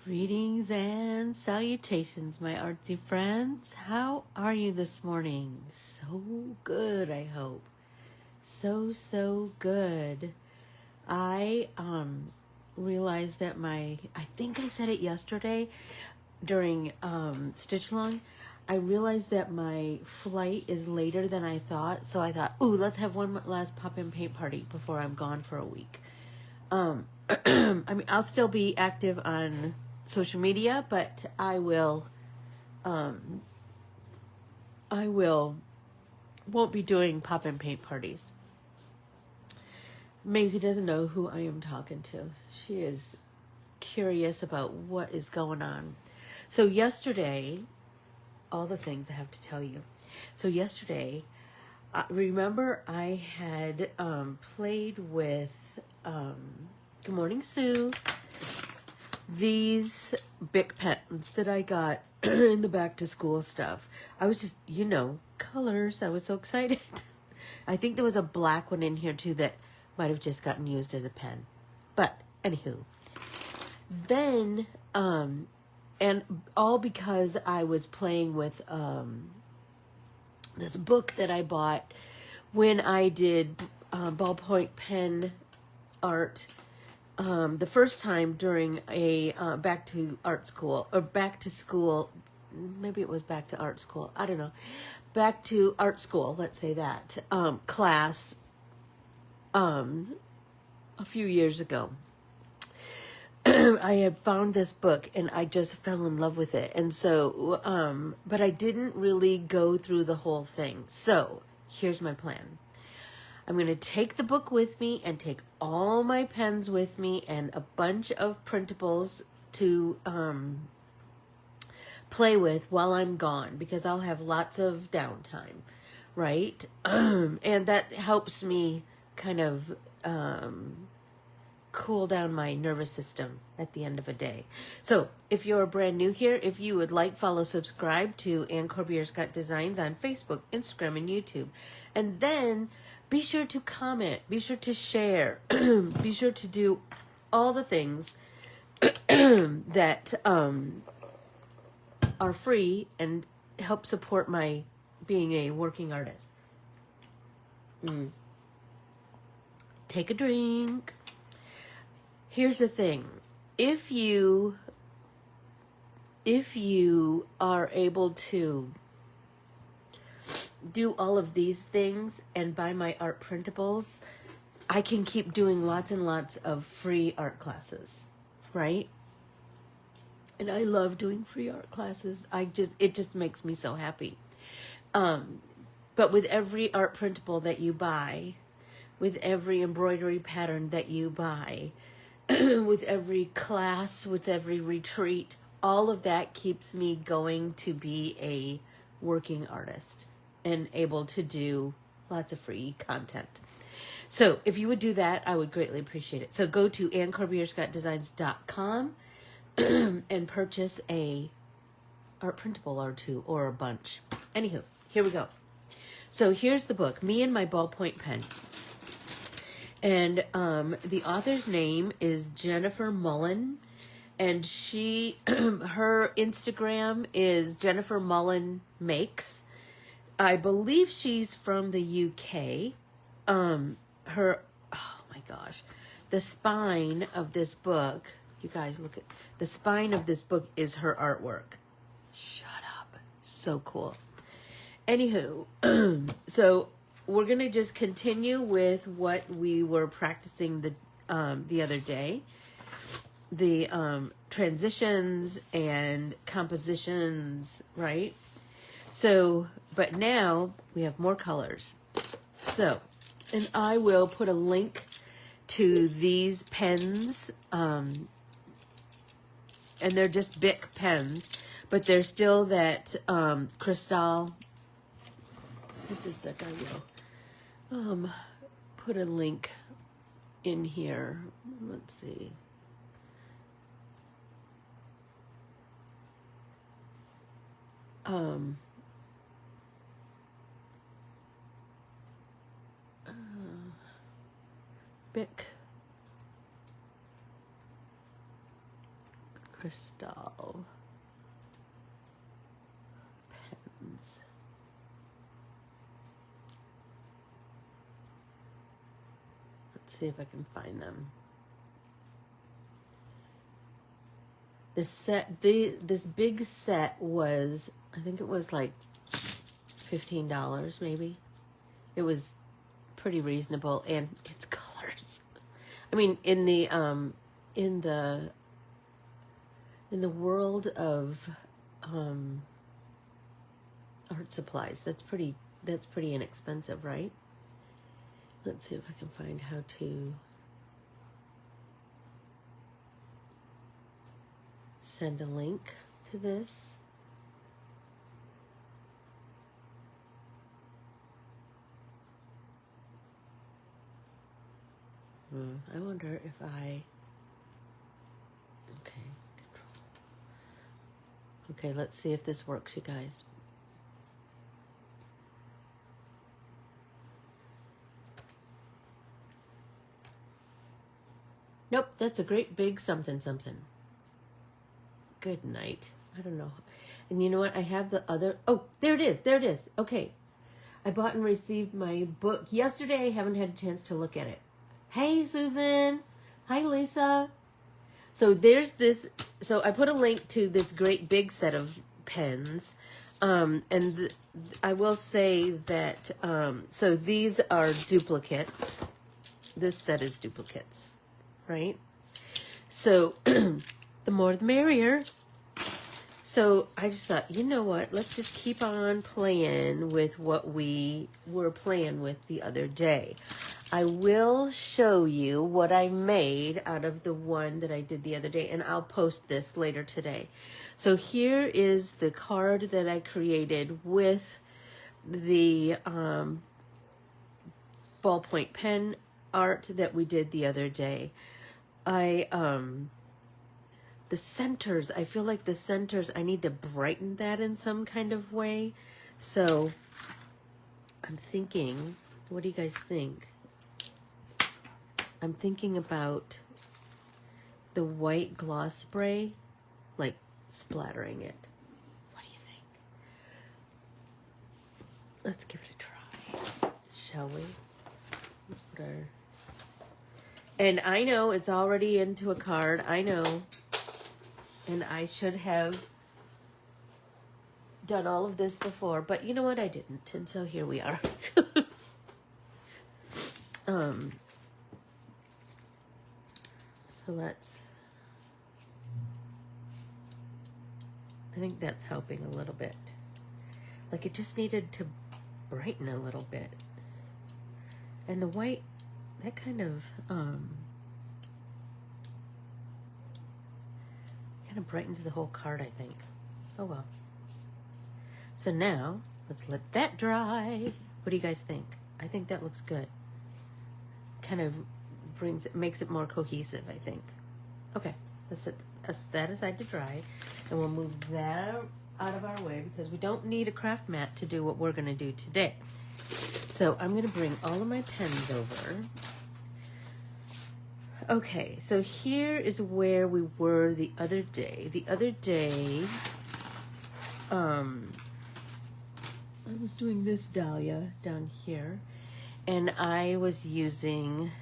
Greetings and salutations, my artsy friends. How are you this morning? So good, I hope. So good. I realized that I think I said it yesterday during Stitch Along. I realized that my flight is later than I thought, so I thought, ooh, let's have one last pop-in paint party before I'm gone for a week. I mean, I'll still be active on social media, but I won't be doing pop-in paint parties. Maisie doesn't know who I am talking to. She is curious about what is going on. So yesterday, all the things I have to tell you. So yesterday, remember I had played with, good morning, Sue, these Bic pens that I got in the back to school stuff. I was just, colors. I was so excited. I think there was a black one in here too that might have just gotten used as a pen. But anywho, then, and all because I was playing with this book that I bought when I did ballpoint pen art the first time during a back to school, maybe it was back to art school, I don't know, back to art school, let's say that, class a few years ago. I had found this book and I just fell in love with it. And so, but I didn't really go through the whole thing. So here's my plan. I'm going to take the book with me and take all my pens with me and a bunch of printables to play with while I'm gone, because I'll have lots of downtime, right? And that helps me kind of cool down my nervous system at the end of a day. So if you're brand new here, if you would like, follow, subscribe to Corbiere-Scott Designs on Facebook, Instagram, and YouTube. And then be sure to comment, be sure to share, be sure to do all the things that are free and help support my being a working artist. Take a drink. Here's the thing. If you are able to do all of these things and buy my art printables, I can keep doing lots and lots of free art classes, right? And I love doing free art classes. It just makes me so happy. But with every art printable that you buy, with every embroidery pattern that you buy, with every class, with every retreat, all of that keeps me going to be a working artist and able to do lots of free content. So if you would do that, I would greatly appreciate it. So go to Corbiere-Scott-Designs.com and purchase a art printable or two or a bunch. Anywho, here we go. So here's the book, Me and My Ballpoint Pen. And the author's name is Jennifer Mullen, and her Instagram is Jennifer Mullen Makes. I believe she's from the UK. Oh my gosh, the spine of this book, you guys look at the spine of this book is her artwork. Shut up, so cool. Anywho, so we're going to just continue with what we were practicing the other day. The transitions and compositions, right? So, but now we have more colors. So, and I will put a link to these pens. And they're just Bic pens, but they're still that crystal. Just a sec, I will put a link in here. Let's see. Bic Crystal pens. Let's see if I can find them. This set, this big set was, I think it was like $15 maybe. It was pretty reasonable, and it's colors. I mean, in the world of art supplies, that's pretty inexpensive, right? Let's see if I can find how to send a link to this. I wonder if I... Okay, control. Okay, let's see if this works, you guys. Nope, that's a great big something something. Good night. I don't know. And you know what? I have the other... Oh, there it is. There it is. Okay. I bought and received my book yesterday. I haven't had a chance to look at it. Hey, Susan. Hi, Lisa. So there's this... So I put a link to this great big set of pens. And I will say that... so these are duplicates. This set is duplicates. Right? So the more the merrier. So I just thought, you know what? Let's just keep on playing with what we were playing with the other day. I will show you what I made out of the one that I did the other day, and I'll post this later today. So here is the card that I created with the ballpoint pen art that we did the other day. The centers, I feel like the centers, I need to brighten that in some kind of way. So I'm thinking, what do you guys think? I'm thinking about the white gloss spray, like splattering it. What do you think? Let's give it a try, shall we? Let's put our... And I know it's already into a card, I know. And I should have done all of this before, but you know what? I didn't, and so here we are. So let's... I think that's helping a little bit. Like it just needed to brighten a little bit. And the white, that kind of brightens the whole card, I think. Oh well. So now let's let that dry. What do you guys think? I think that looks good. Kind of brings it, makes it more cohesive, I think. Okay, let's set that aside to dry, and we'll move that out of our way because we don't need a craft mat to do what we're going to do today. So I'm going to bring all of my pens over. Okay, so here is where we were the other day. The other day, I was doing this dahlia down here, and I was using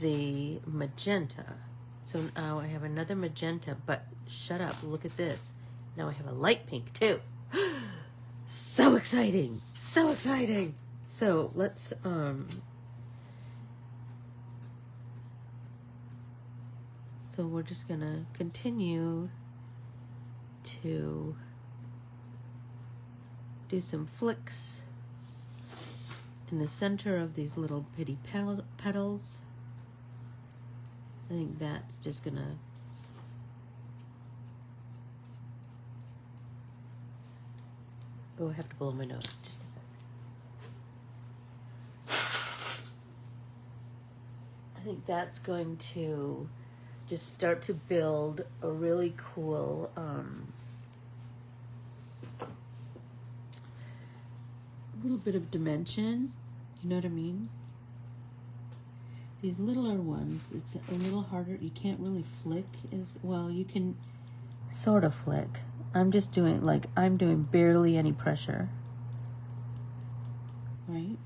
the magenta. So now I have another magenta, but shut up, look at this. Now I have a light pink too. So exciting, so exciting. So let's, so we're just gonna continue to do some flicks in the center of these little bitty petals. I think that's just gonna I have to blow my nose just a second. I think that's going to just start to build a really cool little bit of dimension. You know what I mean? These littler ones, it's a little harder. You can't really flick as well. You can sort of flick. I'm just doing, like, I'm doing barely any pressure. Right?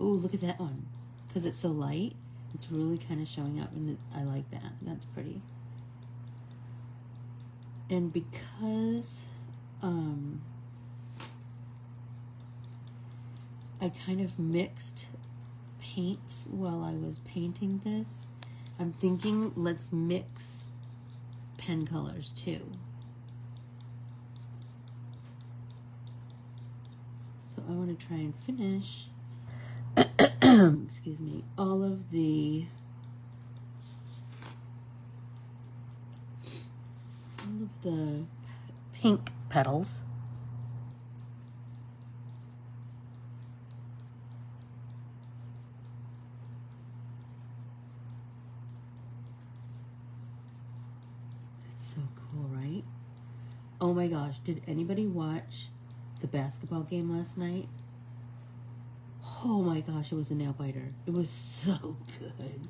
Ooh, look at that one. Because it's so light, it's really kind of showing up, and I like that. That's pretty. And because I kind of mixed paints while I was painting this, I'm thinking let's mix pen colors too. So I want to try and finish excuse me, all of the pink petals. That's so cool, right? Oh my gosh, did anybody watch the basketball game last night? Oh my gosh, it was a nail biter. It was so good.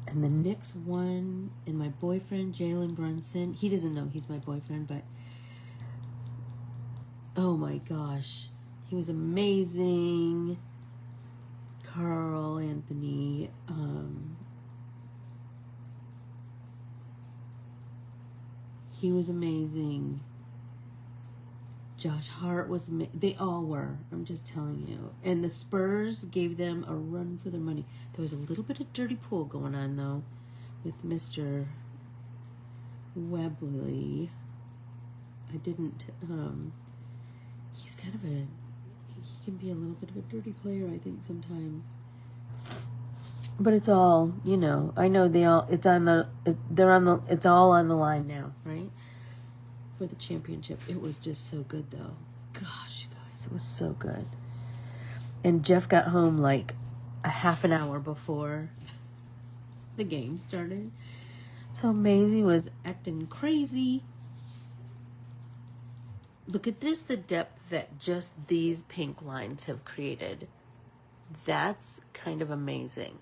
And the Knicks won, and my boyfriend, Jalen Brunson, he doesn't know he's my boyfriend, but oh my gosh, he was amazing. Carl Anthony, he was amazing. Josh Hart was they all were. I'm just telling you. And the Spurs gave them a run for their money. There was a little bit of dirty pool going on though with Mr. Webley. I didn't he's kind of he can be a little bit of a dirty player, I think, sometimes. But it's all, you know, I know it's all on the line now, right? For the championship. It was just so good though. Gosh, you guys, it was so good. And Jeff got home like a half an hour before the game started. So Maisie was acting crazy. Look at this, the depth that just these pink lines have created. That's kind of amazing.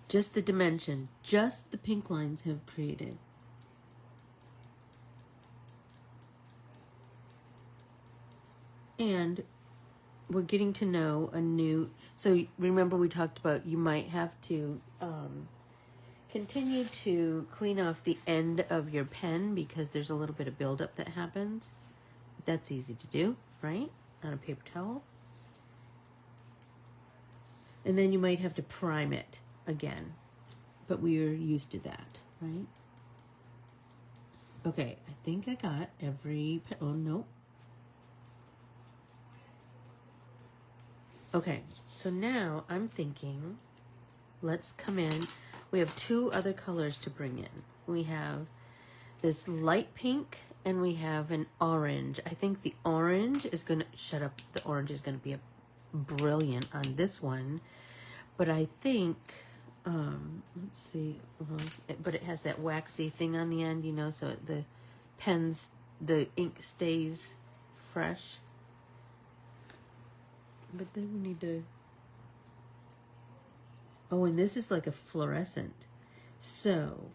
Just the dimension, just the pink lines have created. And we're getting to know a new, so remember we talked about you might have to continue to clean off the end of your pen because there's a little bit of buildup that happens. That's easy to do, right? On a paper towel. And then you might have to prime it again, but we're used to that, right? Okay, I think I got every pen. Oh no. Okay, so now I'm thinking, let's come in. We have two other colors to bring in. We have this light pink and we have an orange. I think the orange is gonna, shut up, the orange is gonna be brilliant on this one. But I think, let's see, but it has that waxy thing on the end, you know, so the the ink stays fresh. But then we need to, oh, and this is like a fluorescent. So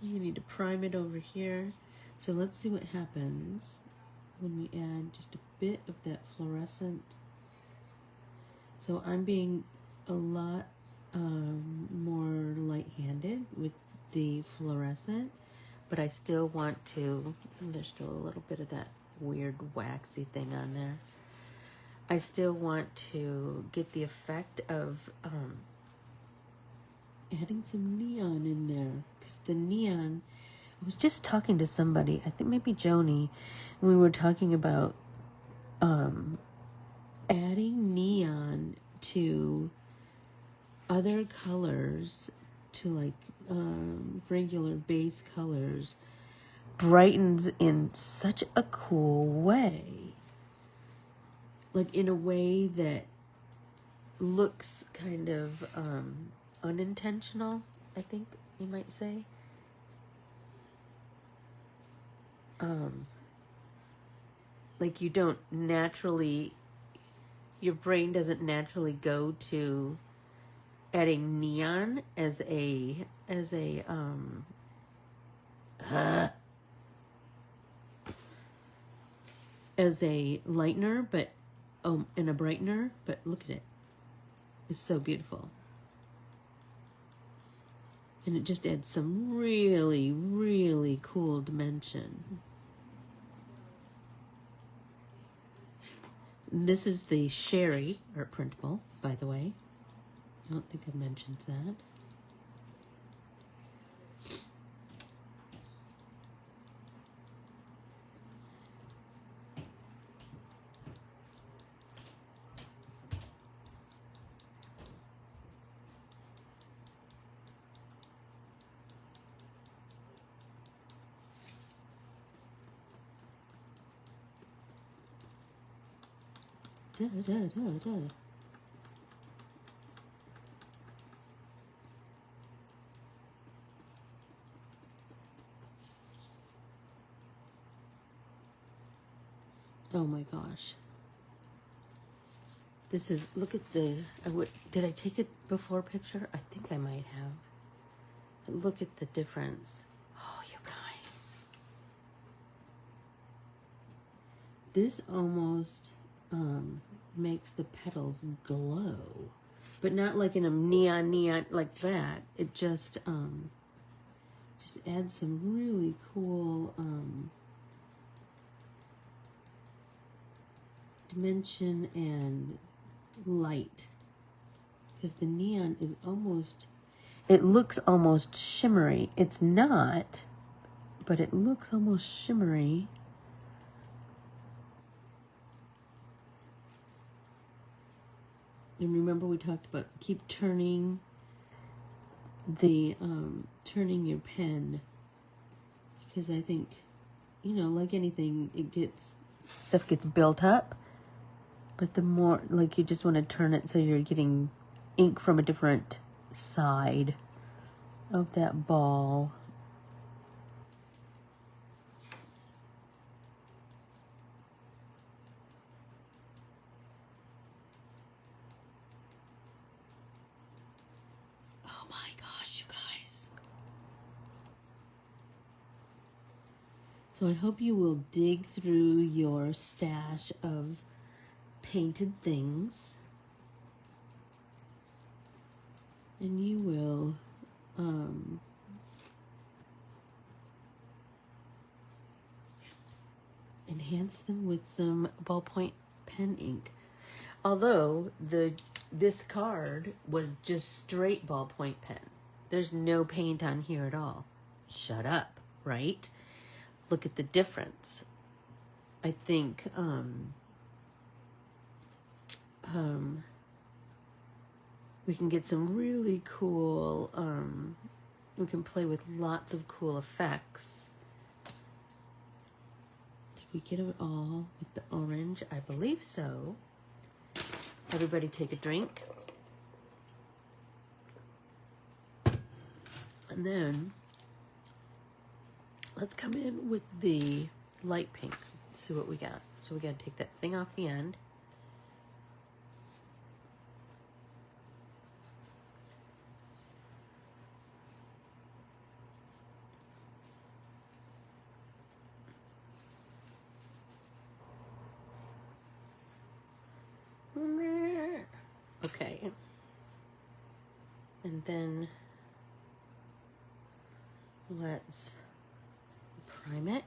you need to prime it over here. So let's see what happens when we add just a bit of that fluorescent. So I'm being a lot more light-handed with the fluorescent, but I still want to, there's still a little bit of that weird waxy thing on there. I still want to get the effect of adding some neon in there, because the neon, I was just talking to somebody, I think maybe Joni, and we were talking about adding neon to other colors, to like regular base colors, brightens in such a cool way. Like in a way that looks kind of unintentional, I think you might say. Like you don't naturally, your brain doesn't naturally go to adding neon as a lightener, but and a brightener, but look at it. It's so beautiful. And it just adds some really, really cool dimension. This is the Shari art printable, by the way. I don't think I mentioned that. Da, da, da, da. Oh my gosh. This is, look at the, did I take a before picture? I think I might have. Look at the difference. Oh, you guys. This almost makes the petals glow, but not like in a neon like that. It just adds some really cool dimension and light, because the neon is almost, it looks almost shimmery. It's not, but it looks almost shimmery. And remember we talked about keep turning the turning your pen, because I think, you know, like anything, stuff gets built up, but the more, like, you just want to turn it so you're getting ink from a different side of that ball. Oh my gosh, you guys. So I hope you will dig through your stash of painted things, and you will enhance them with some ballpoint pen ink. Although this card was just straight ballpoint pen. There's no paint on here at all. Shut up, right? Look at the difference. I think we can get some really cool, we can play with lots of cool effects. Did we get it all with the orange? I believe so. Everybody take a drink. And then let's come in with the light pink. See what we got. So we got to take that thing off the end. Okay. And then let's prime it.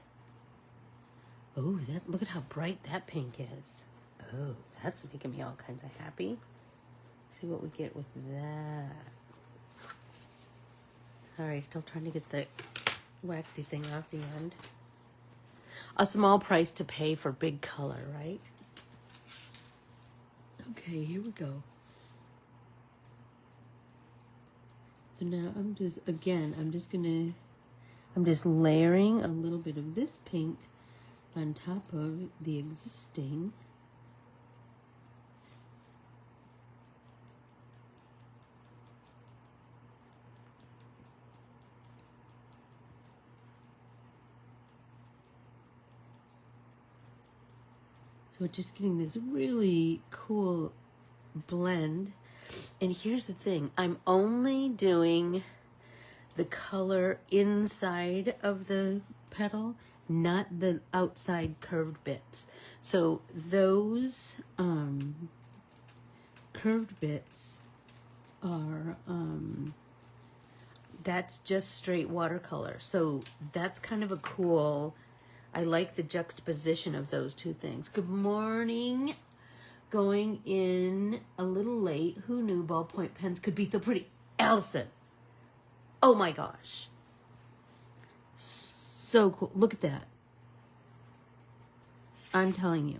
Oh, look at how bright that pink is. Oh, that's making me all kinds of happy. See what we get with that. Sorry, still trying to get the waxy thing off the end. A small price to pay for big color, right? Okay, here we go. So now I'm just gonna, I'm just layering a little bit of this pink on top of the existing. So just getting this really cool blend. And here's the thing, I'm only doing the color inside of the petal, not the outside curved bits. So those curved bits are, that's just straight watercolor. So that's kind of a cool, I like the juxtaposition of those two things. Good morning. Going in a little late. Who knew ballpoint pens could be so pretty? Allison. Oh my gosh. So cool. Look at that. I'm telling you.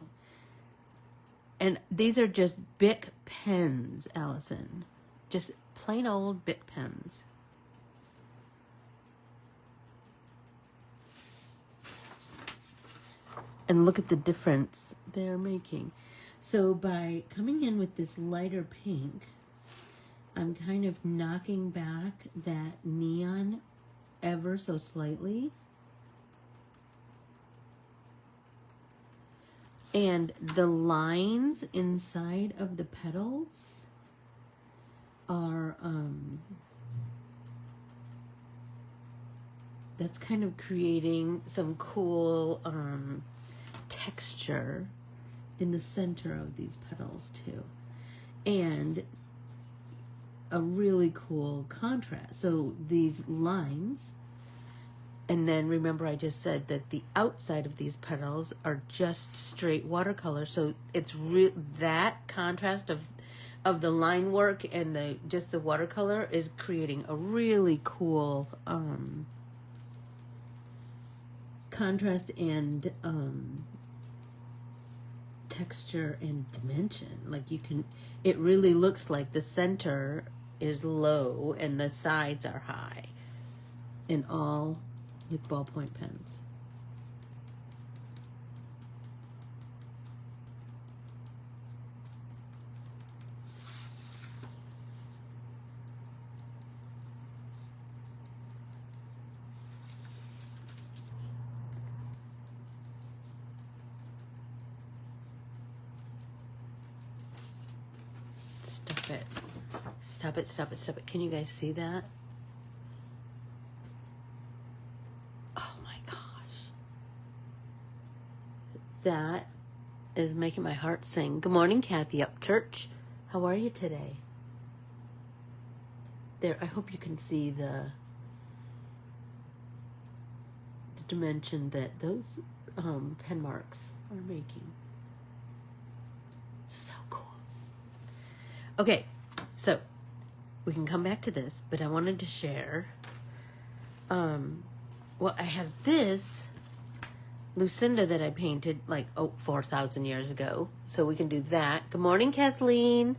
And these are just Bic pens, Allison. Just plain old Bic pens. And look at the difference they're making. So by coming in with this lighter pink, I'm kind of knocking back that neon ever so slightly. And the lines inside of the petals are, that's kind of creating some cool texture in the center of these petals too, and a really cool contrast. So these lines, and then remember I just said that the outside of these petals are just straight watercolor, so it's that contrast of the line work and the just the watercolor is creating a really cool contrast and texture and dimension. Like you can, it really looks like the center is low and the sides are high, and all with ballpoint pens. Stop it. Stop it, stop it, stop it. Can you guys see that? Oh my gosh. That is making my heart sing. Good morning, Kathy Upchurch. How are you today? There, I hope you can see the dimension that those pen marks are making. So cool. Okay, so we can come back to this, but I wanted to share. Well, I have this Lucinda that I painted like 4,000 years ago, so we can do that. Good morning, Kathleen.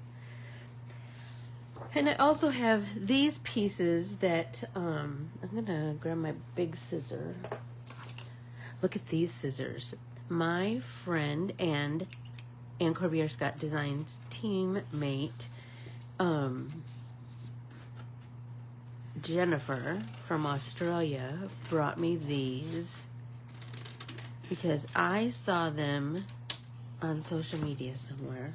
And I also have these pieces that I'm gonna grab my big scissor. Look at these scissors. My friend and Corbiere-Scott Designs teammate, Jennifer from Australia brought me these because I saw them on social media somewhere.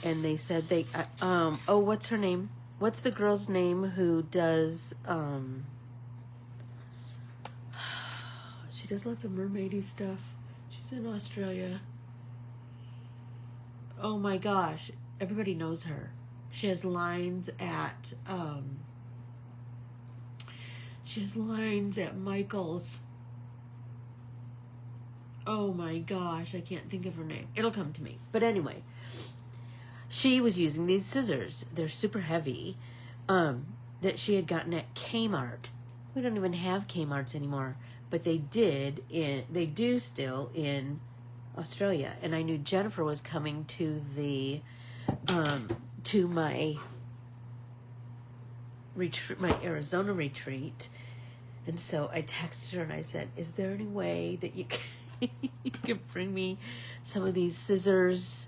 And they said they, oh, what's her name? What's the girl's name who does, she does lots of mermaidy stuff. She's in Australia. Oh my gosh, everybody knows her. She has lines at, Michael's. Oh my gosh, I can't think of her name. It'll come to me. But anyway, she was using these scissors. They're super heavy, that she had gotten at Kmart. We don't even have Kmarts anymore, but they do still in Australia. And I knew Jennifer was coming to the, to my retreat, my Arizona retreat, And so I texted her and I said, is there any way that you can, you can bring me some of these scissors?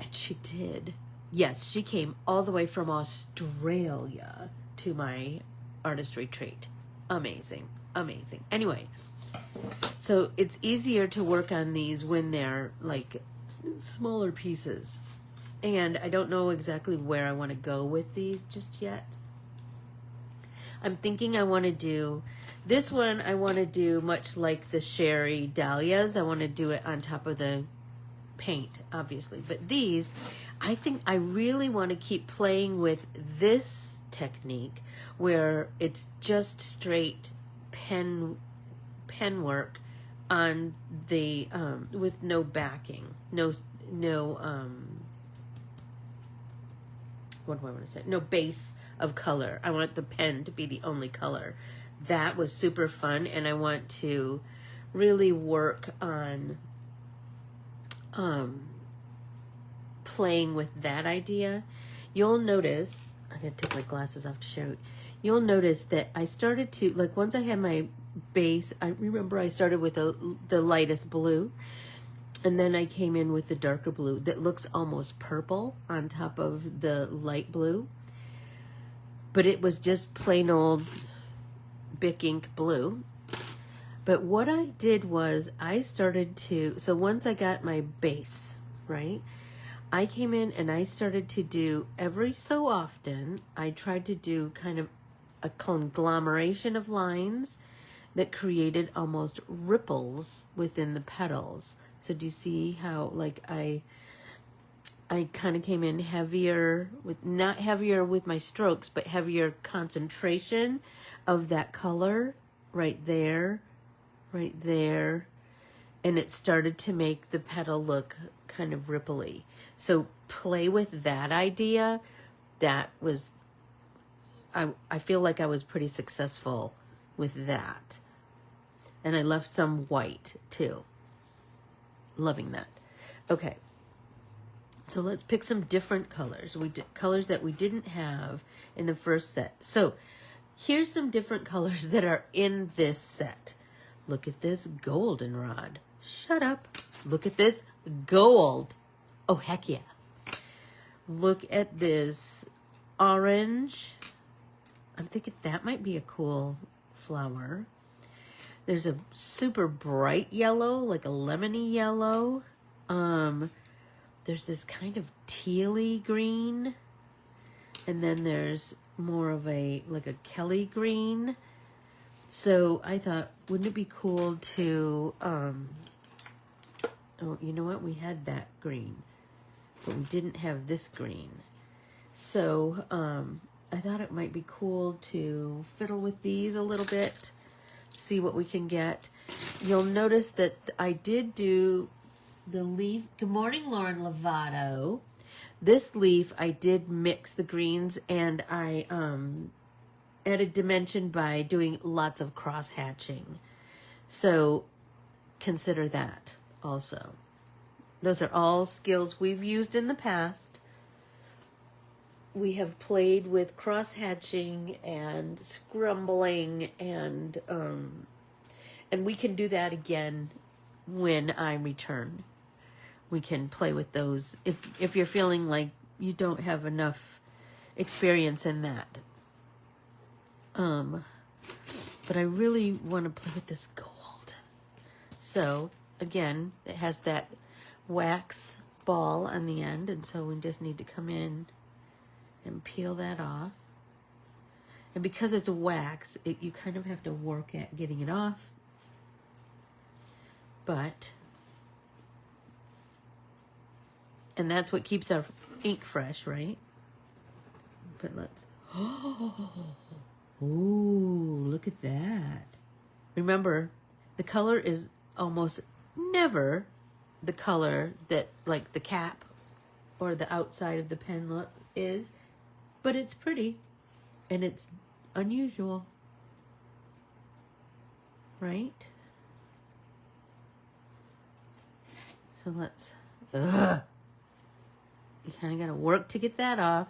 And she did. Yes, she came all the way from Australia to my artist retreat. Amazing, amazing. Anyway, so it's easier to work on these when they're like smaller pieces. And I don't know exactly where I want to go with these just yet. I'm thinking I want to do this one. I want to do much like the Shari dahlias. I want to do it on top of the paint, obviously. But these, I think I really want to keep playing with this technique where it's just straight pen work on the with no backing, no what do I want to say? No base of color. I want the pen to be the only color. That was super fun, and I want to really work on playing with that idea. You'll notice, I gotta take my glasses off to show you. You'll notice that I started to, like, once I had my base, I remember I started with the lightest blue, and then I came in with the darker blue that looks almost purple on top of the light blue. But it was just plain old Bic ink blue. But what I did was I started to, so once I got my base, right, I came in and I started to do, every so often, I tried to do kind of a conglomeration of lines that created almost ripples within the petals. So do you see how, like, I kind of came in heavier with, not heavier with my strokes, but heavier concentration of that color right there, and it started to make the petal look kind of ripply. So play with that idea. That was, I feel like I was pretty successful with that. And I left some white too. Loving that. Okay. So let's pick some different colors. We did colors that we didn't have in the first set. So here's some different colors that are in this set. Look at this goldenrod. Shut up. Look at this gold. Oh, heck yeah. Look at this orange. I'm thinking that might be a cool flower. There's a super bright yellow, like a lemony yellow. There's this kind of tealy green. And then there's more of a, like a Kelly green. So I thought, wouldn't it be cool to, oh, you know what? We had that green, but we didn't have this green. So I thought it might be cool to fiddle with these a little bit, see what we can get. You'll notice that I did do the leaf. Good morning, Lauren Lovato. This leaf, I did mix the greens, and I added dimension by doing lots of cross hatching. So consider that also. Those are all skills we've used in the past. We have played with cross hatching and scrumbling, and we can do that again when I return. We can play with those if you're feeling like you don't have enough experience in that. But I really want to play with this gold. So again, it has that wax ball on the end, and so we just need to come in and peel that off. And because it's wax, you kind of have to work at getting it off. And that's what keeps our ink fresh, right? But let's, ooh, look at that. Remember, the color is almost never the color that, like, the cap or the outside of the pen look is, but it's pretty and it's unusual, right? So let's, you kind of got to work to get that off.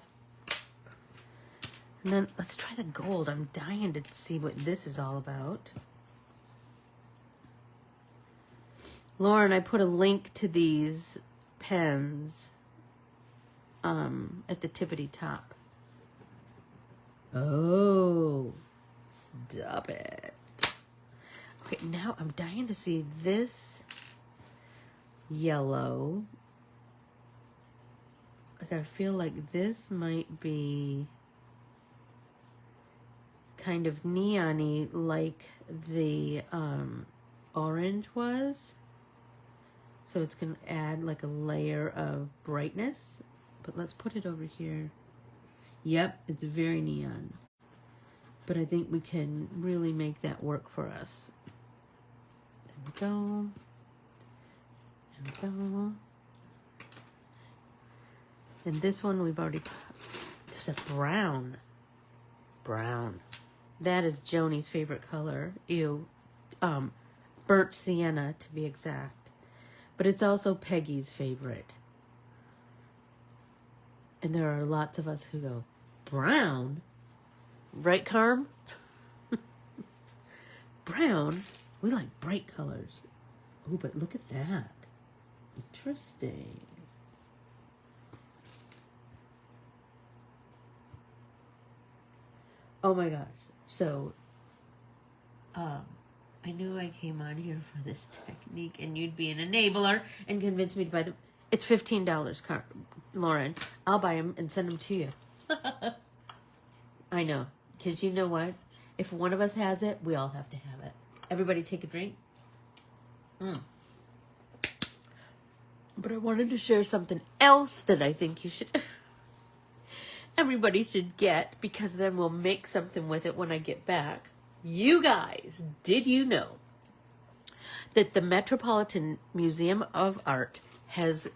And then let's try the gold. I'm dying to see what this is all about. Lauren, I put a link to these pens at the tippity top. Oh, stop it. Okay, now I'm dying to see this yellow. Like, I feel like this might be kind of neon-y like the orange was. So it's going to add like a layer of brightness. But let's put it over here. Yep, it's very neon. But I think we can really make that work for us. There we go. There we go. And this one we've already put. There's a brown. Brown. That is Joni's favorite color. Ew. Burnt sienna, to be exact. But it's also Peggy's favorite. And there are lots of us who go, brown? Right, Carm? Brown? We like bright colors. Oh, but look at that. Interesting. Oh my gosh. So, I knew I came on here for this technique and you'd be an enabler and convince me to buy them. It's $15, Lauren. I'll buy them and send them to you. I know. Because you know what? If one of us has it, we all have to have it. Everybody take a drink. But I wanted to share something else that I think you should... everybody should get, because then we'll make something with it when I get back. You guys, did you know that the Metropolitan Museum of Art has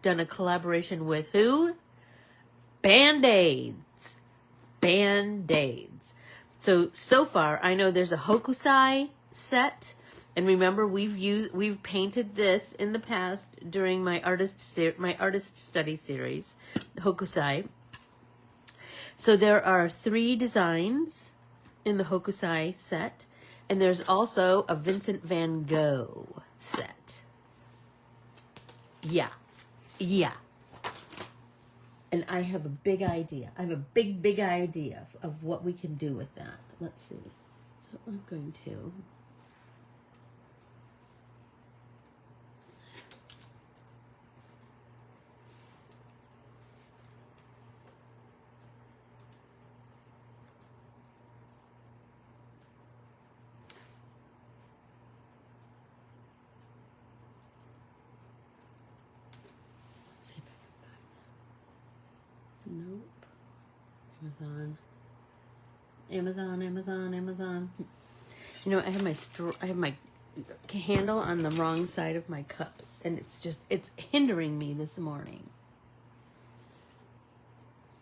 done a collaboration with who? Band-Aids. Band-Aids. So far, I know there's a Hokusai set. And remember, we've painted this in the past during my artist study series, Hokusai. So there are 3 designs in the Hokusai set, and there's also a Vincent van Gogh set. Yeah. And I have a big idea. I have a big idea of what we can do with that. Let's see. So I'm going to... Nope. Amazon. You know, I have my handle on the wrong side of my cup, and it's hindering me this morning.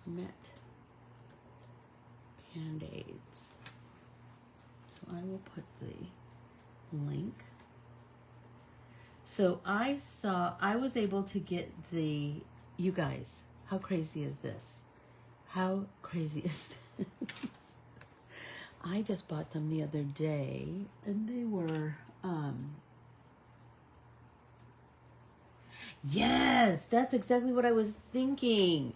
Met Band-Aids. So I will put the link. So I was able to get you guys, how crazy is this? How crazy is this? I just bought them the other day, and they were, yes, that's exactly what I was thinking.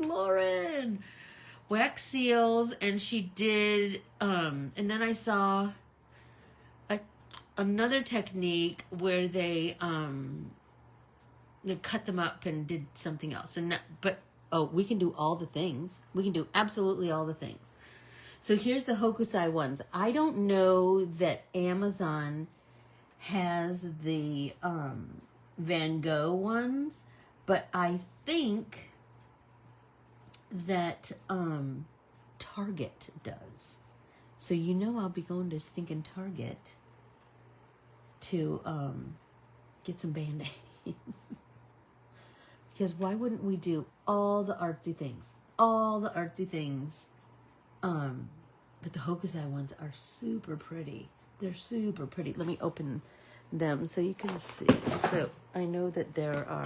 Lauren. Wax seals, and she did, and then I saw another technique where they cut them up and did something else. We can do all the things. We can do absolutely all the things. So here's the Hokusai ones. I don't know that Amazon has the Van Gogh ones, but I think that Target does. So I'll be going to stinking Target to get some Band-Aids. Because why wouldn't we do all the artsy things? But the Hokusai ones are super pretty. They're super pretty. Let me open them so you can see. So I know that there's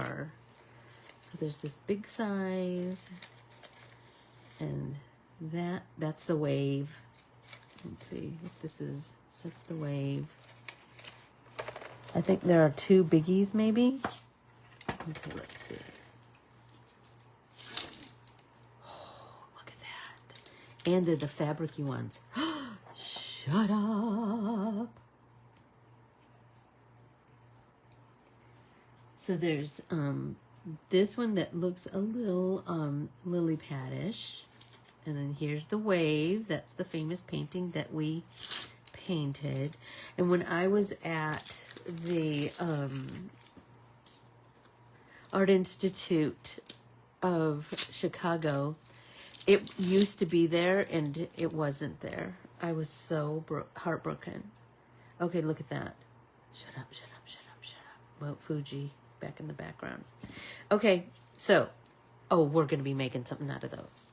this big size. And that's the wave. Let's see if this is, that's the wave. I think there are 2 biggies maybe. Okay, let's see. Oh, look at that. And they're the fabricy ones. Shut up. So there's this one that looks a little lily pad-ish. And then here's the wave. That's the famous painting that we painted. And when I was at the Art Institute of Chicago, it used to be there and it wasn't there. I was so heartbroken. Okay, look at that. Shut up, shut up, shut up, shut up. Well, Fuji back in the background. Okay, so, oh, we're going to be making something out of those.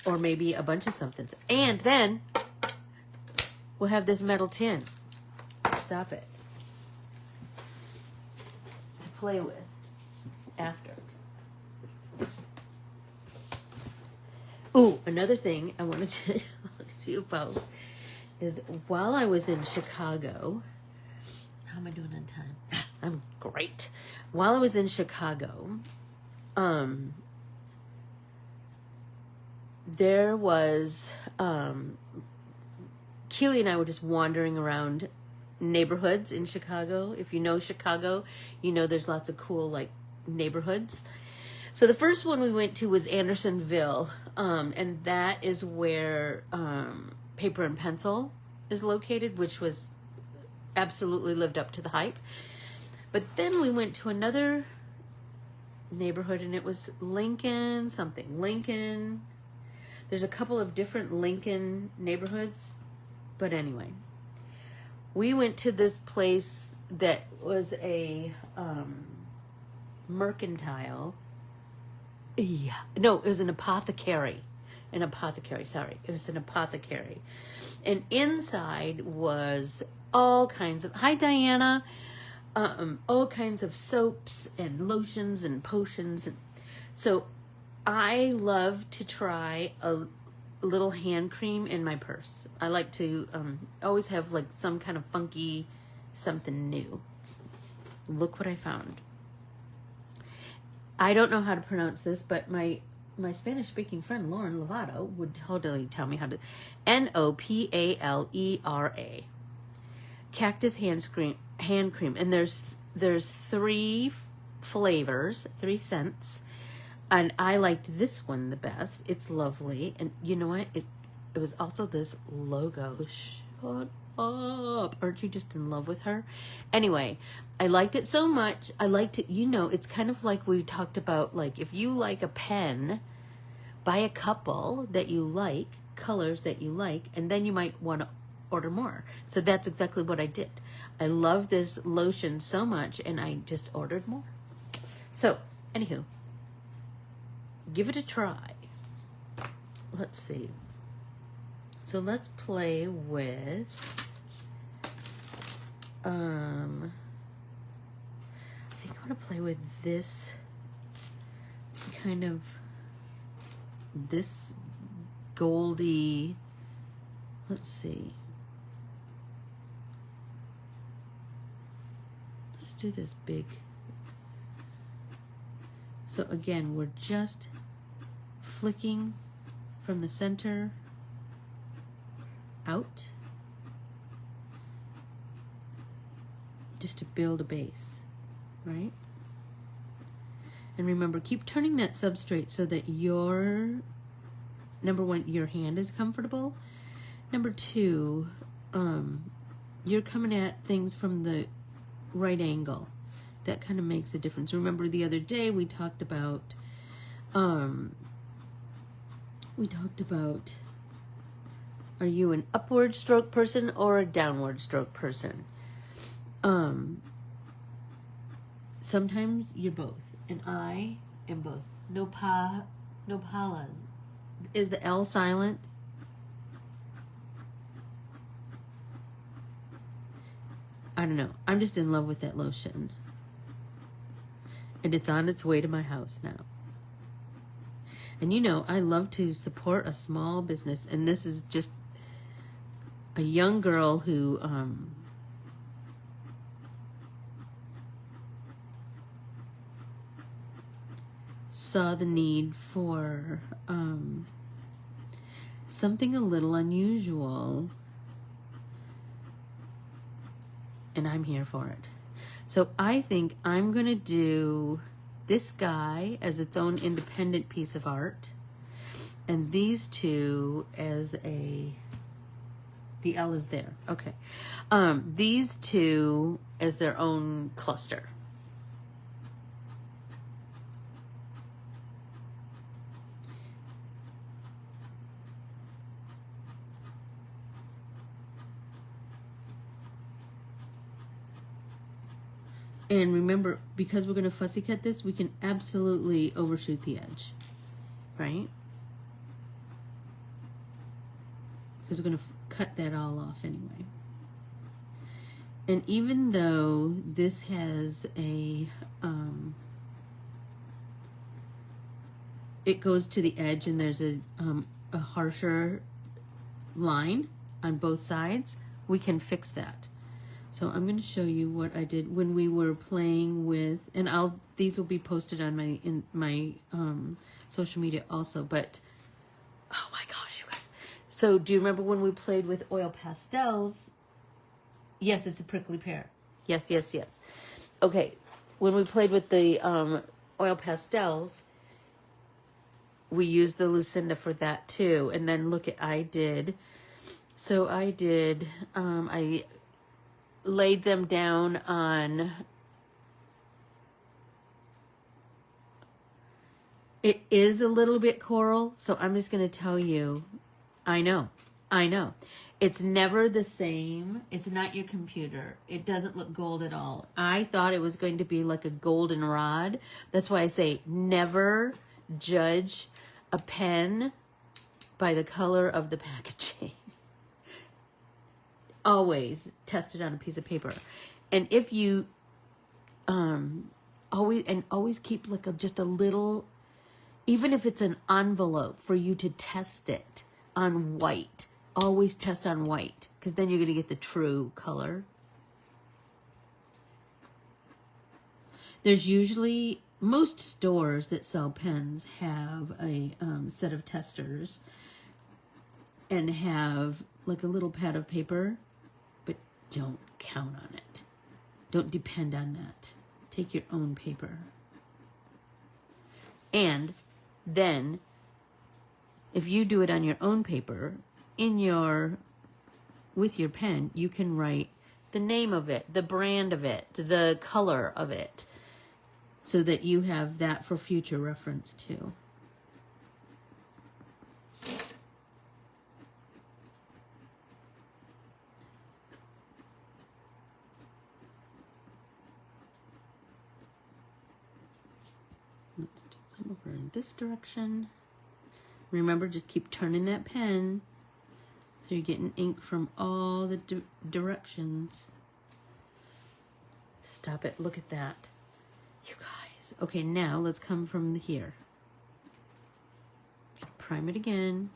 Or maybe a bunch of somethings. And then we'll have this metal tin. Stop it. To play with after. Ooh, another thing I wanted to talk to you about is while I was in Chicago, how am I doing on time? I'm great. While I was in Chicago, there was, Keely and I were just wandering around neighborhoods in Chicago. If you know Chicago, you know there's lots of cool, like, neighborhoods. So the first one we went to was Andersonville, and that is where Paper and Pencil is located, which was absolutely lived up to the hype. But then we went to another neighborhood, and it was Lincoln something. Lincoln. There's a couple of different Lincoln neighborhoods. But anyway, we went to this place that was a mercantile. Yeah. No, it was an apothecary. An apothecary, sorry. It was an apothecary. And inside was all kinds of, hi Diana, all kinds of soaps and lotions and potions. And so I love to try a little hand cream in my purse. I like to always have like some kind of funky something new. Look what I found. I don't know how to pronounce this, but my Spanish-speaking friend Lauren Lovato would totally tell me how to. Nopalera. Cactus hand cream, and there's 3 flavors, 3 scents, and I liked this one the best. It's lovely, and you know what? It was also this logo. Shut up! Aren't you just in love with her? Anyway, I liked it so much. I liked it. You know, it's kind of like we talked about. Like if you like a pen, buy a couple that you like, colors that you like, and then you might want to order more. So that's exactly what I did. I love this lotion so much, and I just ordered more. So, anywho, give it a try. Let's see. So let's play with, I think I want to play with this kind of, this goldy, let's see. Let's do this big. So again, we're just flicking from the center out just to build a base, right? And remember, keep turning that substrate so that your, number 1, your hand is comfortable. Number 2, you're coming at things from the right angle. That kind of makes a difference. Remember the other day we talked about, are you an upward stroke person or a downward stroke person? Sometimes you're both, and I am both. Nopala. Is the L silent? I don't know. I'm just in love with that lotion. And it's on its way to my house now. And you know, I love to support a small business, and this is just a young girl who saw the need for something a little unusual, and I'm here for it. So I think I'm gonna do this guy as its own independent piece of art, and these two as the L is there. Okay. These two as their own cluster. And remember, because we're going to fussy cut this, we can absolutely overshoot the edge, right? Because we're going to cut that all off anyway. And even though this has it goes to the edge and there's a harsher line on both sides, we can fix that. So I'm going to show you what I did when we were playing with, and these will be posted on my social media also, but oh my gosh, you guys. So do you remember when we played with oil pastels? Yes, it's a prickly pear. Yes, yes, yes. Okay, when we played with the oil pastels, we used the Lucinda for that too. And then look at, I laid them down on, it is a little bit coral, so I'm just going to tell you, I know, it's never the same. It's not your computer. It doesn't look gold at all. I thought it was going to be like a golden rod. That's why I say never judge a pen by the color of the packaging. Always test it on a piece of paper. And if you always keep like just a little, even if it's an envelope for you to test it on white, always test on white, because then you're going to get the true color. There's usually, most stores that sell pens have a set of testers and have like a little pad of paper. Don't count on it. Don't depend on that. Take your own paper. And then, if you do it on your own paper, with your pen, you can write the name of it, the brand of it, the color of it, so that you have that for future reference too. Let's do some over in this direction. Remember, just keep turning that pen so you're getting ink from all the directions. Stop it. Look at that. You guys. Okay, now let's come from here. Prime it again.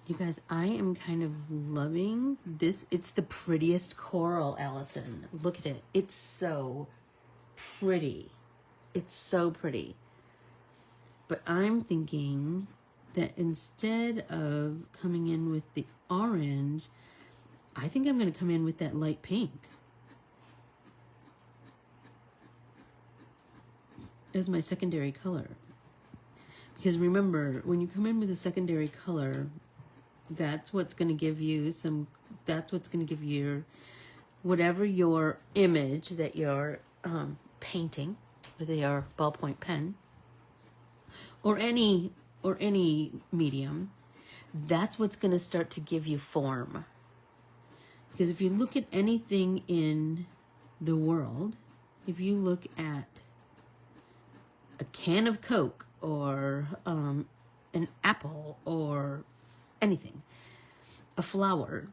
You guys, I am kind of loving this. It's the prettiest coral, Allison. Look at it. It's so pretty. It's so pretty. But I'm thinking that instead of coming in with the orange, I think I'm going to come in with that light pink as my secondary color. Because remember, when you come in with a secondary color, that's what's going to give you that's what's going to give you whatever your image that you're painting with your ballpoint pen or any medium, that's what's going to start to give you form. Because if you look at anything in the world, if you look at a can of Coke or an apple or anything, a flower,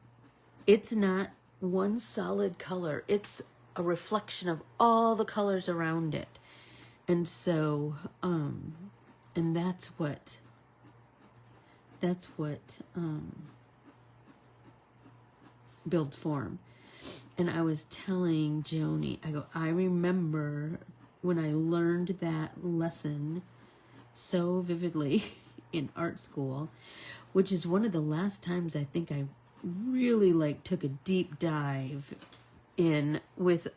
it's not one solid color. It's a reflection of all the colors around it. And so, and that's what builds form. And I was telling Joni, I remember when I learned that lesson so vividly in art school, which is one of the last times I think I really took a deep dive in with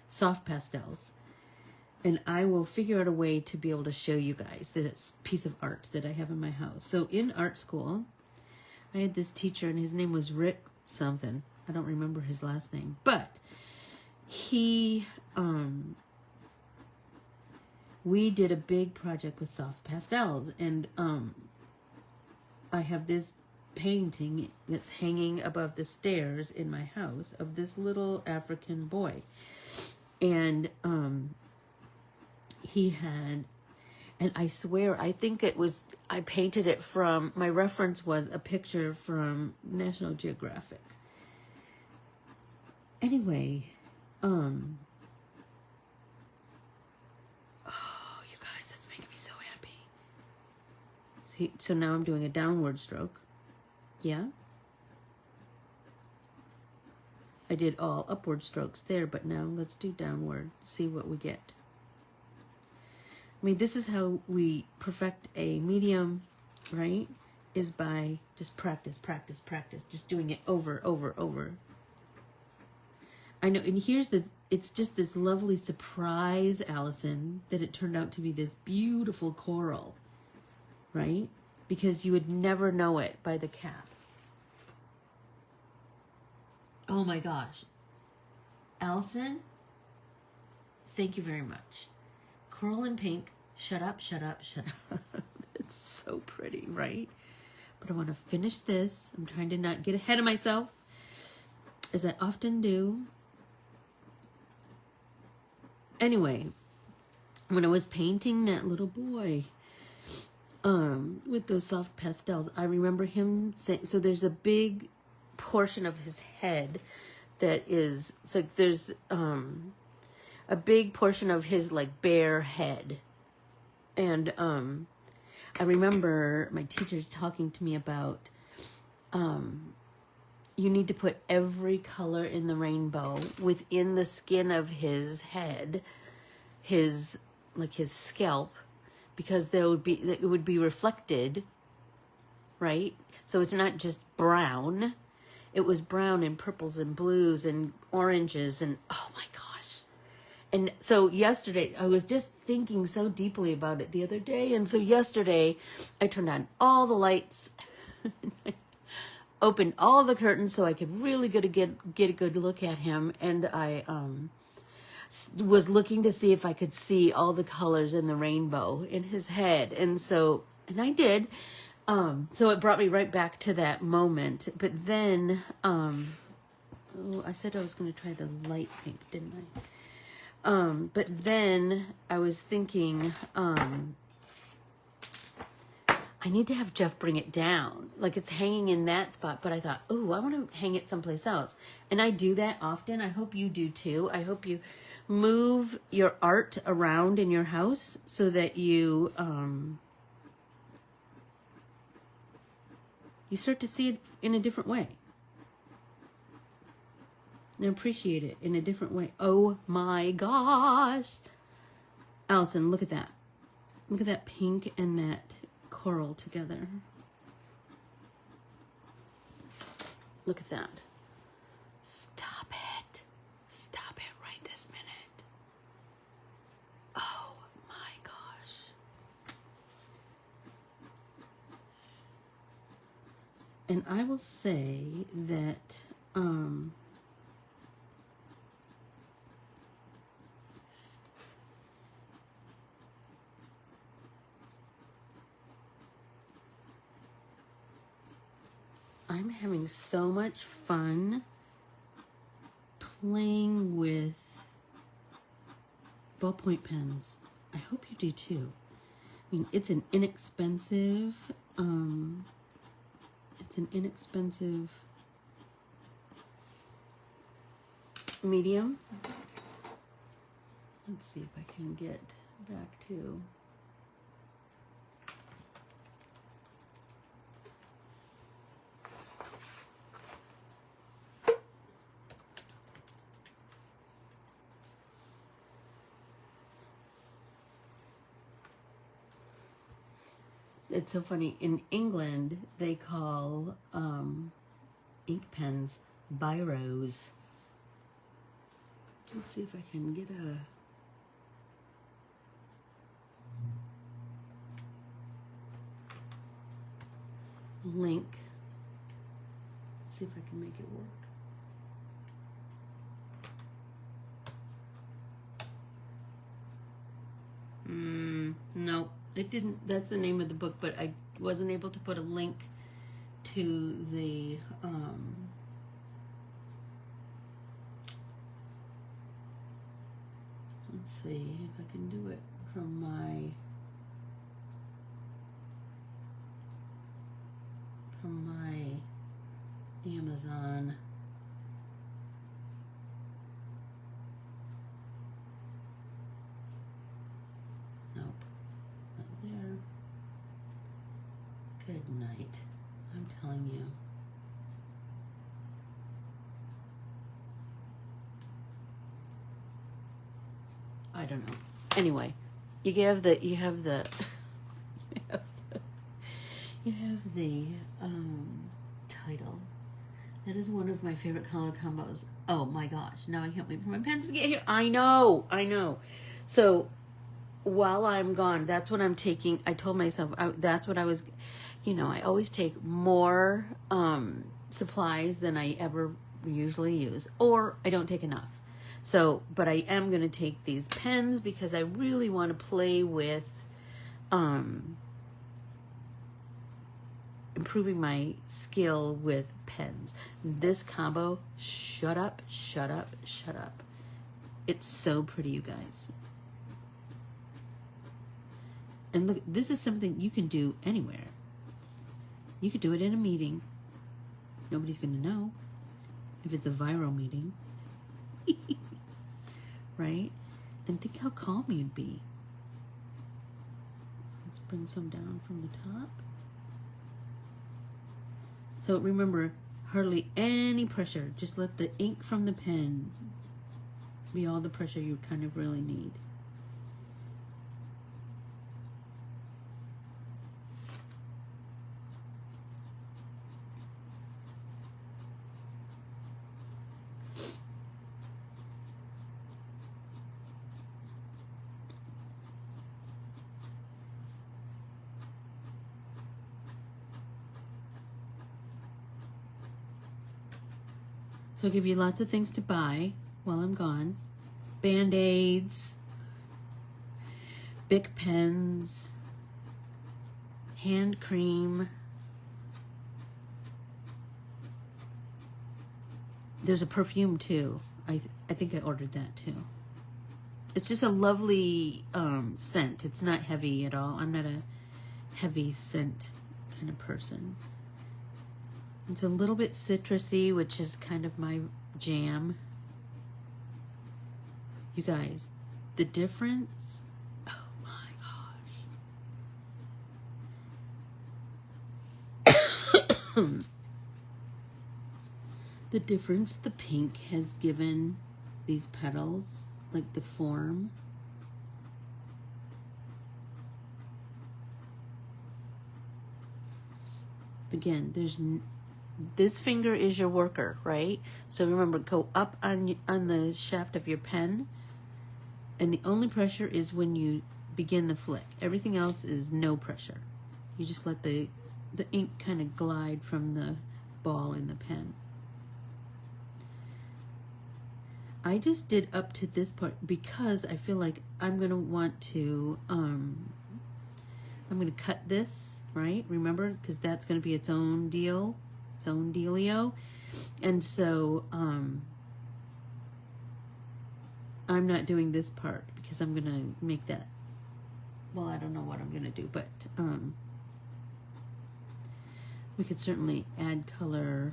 soft pastels. And I will figure out a way to be able to show you guys this piece of art that I have in my house. So in art school, I had this teacher, and his name was Rick something. I don't remember his last name, but he, we did a big project with soft pastels, and I have this painting that's hanging above the stairs in my house of this little African boy. And he had, and I swear, I think it was, I painted it from, my reference was a picture from National Geographic. Anyway, oh, you guys, that's making me so happy. See, so now I'm doing a downward stroke. Yeah? I did all upward strokes there, but now let's do downward, see what we get. I mean, this is how we perfect a medium, right? Is by just practice, just doing it over. I know, and it's just this lovely surprise, Allison, that it turned out to be this beautiful coral, right? Because you would never know it by the cap. Oh my gosh. Allison, thank you very much. Coral and pink, shut up. It's so pretty, right? But I want to finish this. I'm trying to not get ahead of myself, as I often do. Anyway, when I was painting that little boy with those soft pastels, I remember him saying, so there's a big portion of his head that is, it's like there's a big portion of his bare head. And I remember my teacher talking to me about you need to put every color in the rainbow within the skin of his head, his scalp, because it would be reflected, right? So it's not just brown. It was brown and purples and blues and oranges and oh my gosh. And so yesterday, I was just thinking so deeply about it the other day. And so yesterday, I turned on all the lights, opened all the curtains so I could really get a good look at him. And I was looking to see if I could see all the colors in the rainbow in his head. And I did. So it brought me right back to that moment. But then, I said I was going to try the light pink, didn't I? But then I was thinking, I need to have Jeff bring it down. It's hanging in that spot, but I thought, oh, I want to hang it someplace else. And I do that often. I hope you do too. I hope you move your art around in your house so that you start to see it in a different way. And appreciate it in a different way. Oh my gosh. Allison, look at that. Look at that pink and that coral together. Look at that. Stop it. Stop it right this minute. Oh my gosh. And I will say that I'm having so much fun playing with ballpoint pens. I hope you do too. I mean, it's an inexpensive, medium. Let's see if I can get back to. It's so funny. In England, they call ink pens biros. Let's see if I can get a link. See if I can make it work. No, it didn't. That's the name of the book, but I wasn't able to put a link to the let's see if I can do it from my Amazon. Nope, not there. Good night, I'm telling you. I don't know. Anyway, you have the title. That is one of my favorite color combos. Oh my gosh, now I can't wait for my pens to get here. I know. So while I'm gone, that's what I'm taking. I told myself that's what I was, I always take more supplies than I ever usually use, or I don't take enough. So, but I am going to take these pens because I really want to play with improving my skill with pens. This combo, shut up. It's so pretty, you guys. And look, this is something you can do anywhere. You could do it in a meeting. Nobody's going to know if it's a viral meeting. Right? And think how calm you'd be. Let's bring some down from the top. So remember, hardly any pressure. Just let the ink from the pen be all the pressure you kind of really need. So I'll give you lots of things to buy while I'm gone. Band-Aids, Bic pens, hand cream. There's a perfume too. I think I ordered that too. It's just a lovely scent. It's not heavy at all. I'm not a heavy scent kind of person. It's a little bit citrusy, which is kind of my jam. You guys, the difference, oh my gosh. The difference the pink has given these petals, like the form. Again, this finger is your worker, right? So remember, go up on the shaft of your pen, and the only pressure is when you begin the flick. Everything else is no pressure. You just let the ink kind of glide from the ball in the pen. I just did up to this part because I feel like I'm gonna want to I'm gonna cut this, right? Remember, because that's gonna be its own deal. Its own dealio. And so I'm not doing this part because I'm gonna make that well, I don't know what I'm going to do, but we could certainly add color.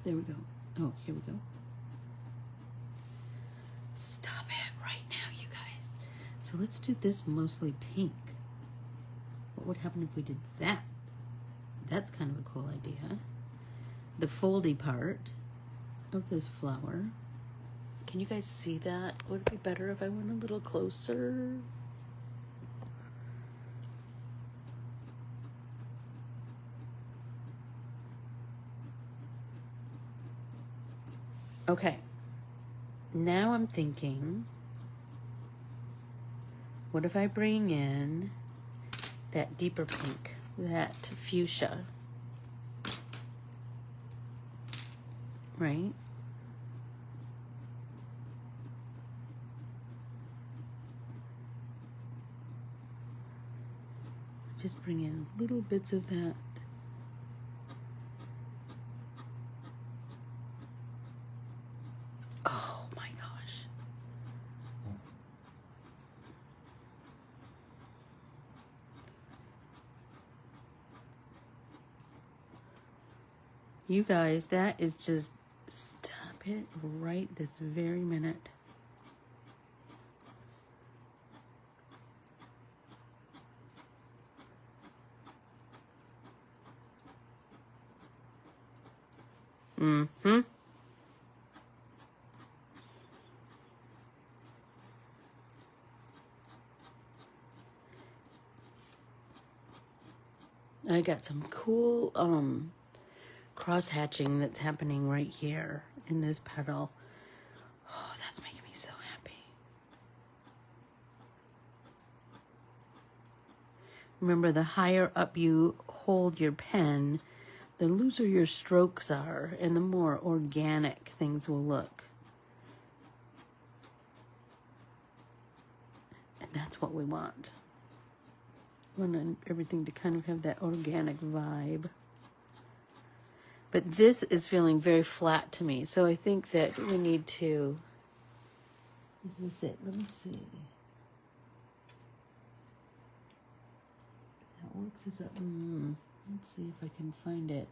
There we go. Oh, here we go. Stop it right now, you guys. So let's do this mostly pink. What would happen if we did that? That's kind of a cool idea. The foldy part of this flower. Can you guys see that? Would it be better if I went a little closer? Okay. Now I'm thinking, what if I bring in that deeper pink, that fuchsia, right? Just bring in little bits of that. Oh my gosh. You guys, that is just, stop it right this very minute. Mm-hmm. I got some cool cross hatching that's happening right here in this petal. Oh, that's making me so happy. Remember, the higher up you hold your pen, the looser your strokes are and the more organic things will look. And that's what we want. We want everything to kind of have that organic vibe. But this is feeling very flat to me, so I think that we need to... Is this it? Let me see. That works as a... let's see if I can find it.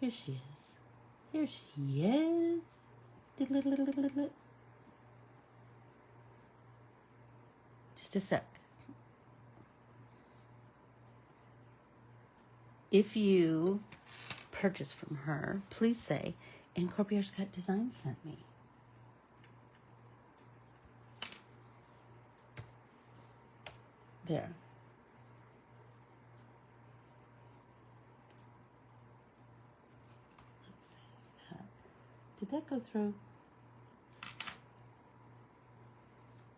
Here she is. Here she is. Just a sec. If you purchase from her, please say, and Corbiere-Scott Design sent me. There. Let's see that. Did that go through?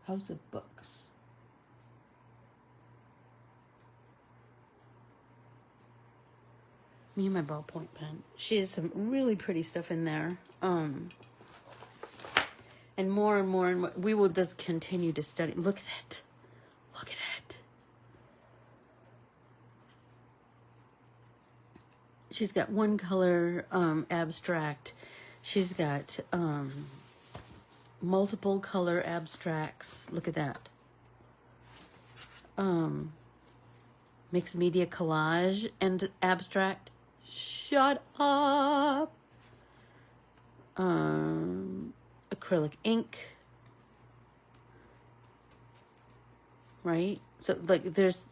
House of Books. Me and my ballpoint pen. She has some really pretty stuff in there. And more and more, and we will just continue to study. Look at it. Look at it. She's got one color abstract. She's got multiple color abstracts. Look at that. Mixed media collage and abstract. Shut up. Acrylic ink. Right? So like there's,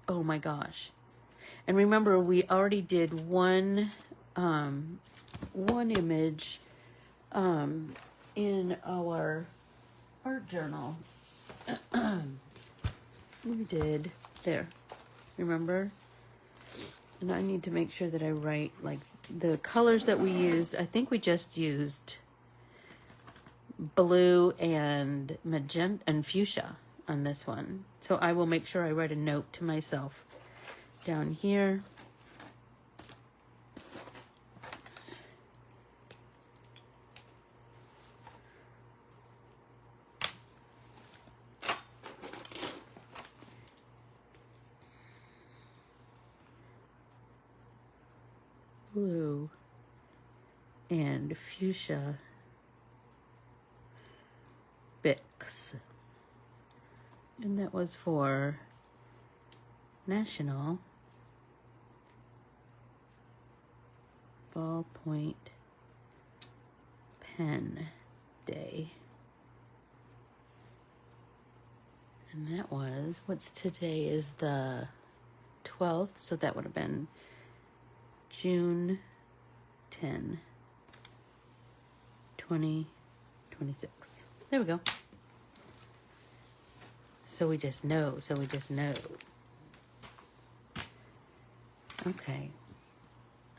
oh my gosh. And remember, we already did one image in our art journal. We did there, remember? And I need to make sure that I write like the colors that we used. I think we just used blue and magenta and fuchsia on this one. So I will make sure I write a note to myself down here. blue and fuchsia Bix. And that was for National Ballpoint Pen Day. And that was, what's today is the 12th, so that would have been June 10, 2026. There we go. So we just know, Okay.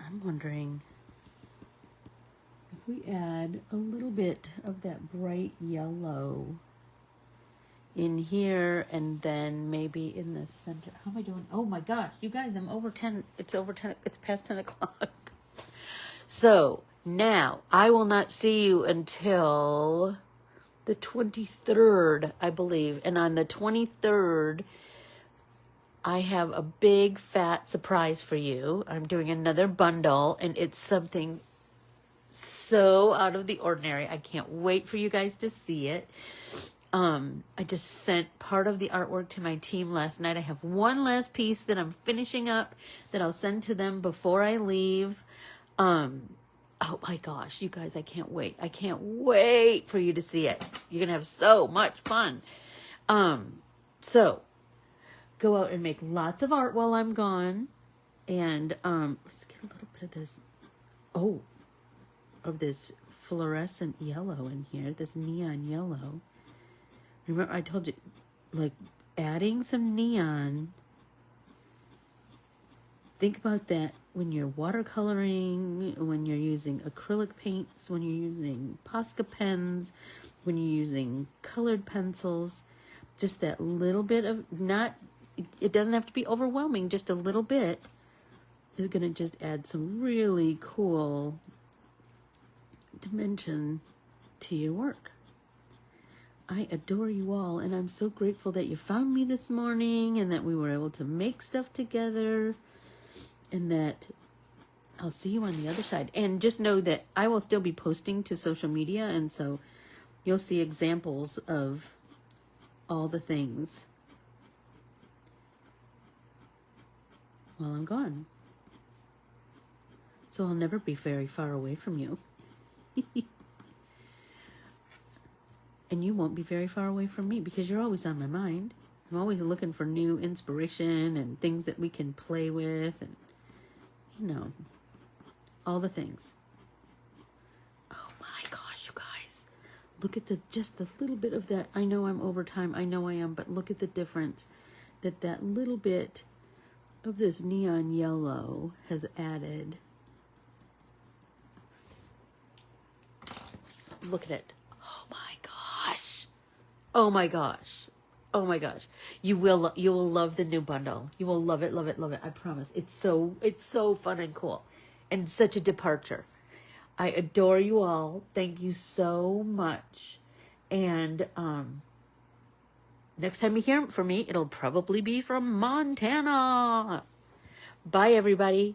I'm wondering if we add a little bit of that bright yellow in here, and then maybe in the center. How am I doing? Oh my gosh, you guys, I'm over 10. It's over 10. It's past 10 o'clock. So now I will not see you until the 23rd, I believe. And on the 23rd, I have a big fat surprise for you. I'm doing another bundle, and it's something so out of the ordinary. I can't wait for you guys to see it. I just sent part of the artwork to my team last night. I have one last piece that I'm finishing up that I'll send to them before I leave. Oh my gosh, you guys, I can't wait. I can't wait for you to see it. You're going to have so much fun. So go out and make lots of art while I'm gone. And, let's get a little bit of this, of this fluorescent yellow in here, this neon yellow. Remember, I told you, like, adding some neon. Think about that when you're watercoloring, when you're using acrylic paints, when you're using Posca pens, when you're using colored pencils. Just that little bit of, it doesn't have to be overwhelming, just a little bit is going to just add some really cool dimension to your work. I adore you all, and I'm so grateful that you found me this morning and that we were able to make stuff together, and that I'll see you on the other side. And just know that I will still be posting to social media, and so you'll see examples of all the things while I'm gone. So I'll never be very far away from you. And you won't be very far away from me, because you're always on my mind. I'm always looking for new inspiration and things that we can play with, and, you know, all the things. Oh my gosh, you guys. Look at just the little bit of that. I know I'm over time. I know I am, but look at the difference that little bit of this neon yellow has added. Look at it. Oh my gosh. Oh my gosh. Oh my gosh. You will love the new bundle. You will love it, love it, love it. I promise. It's so fun and cool, and such a departure. I adore you all. Thank you so much. And next time you hear from me, it'll probably be from Montana. Bye, everybody.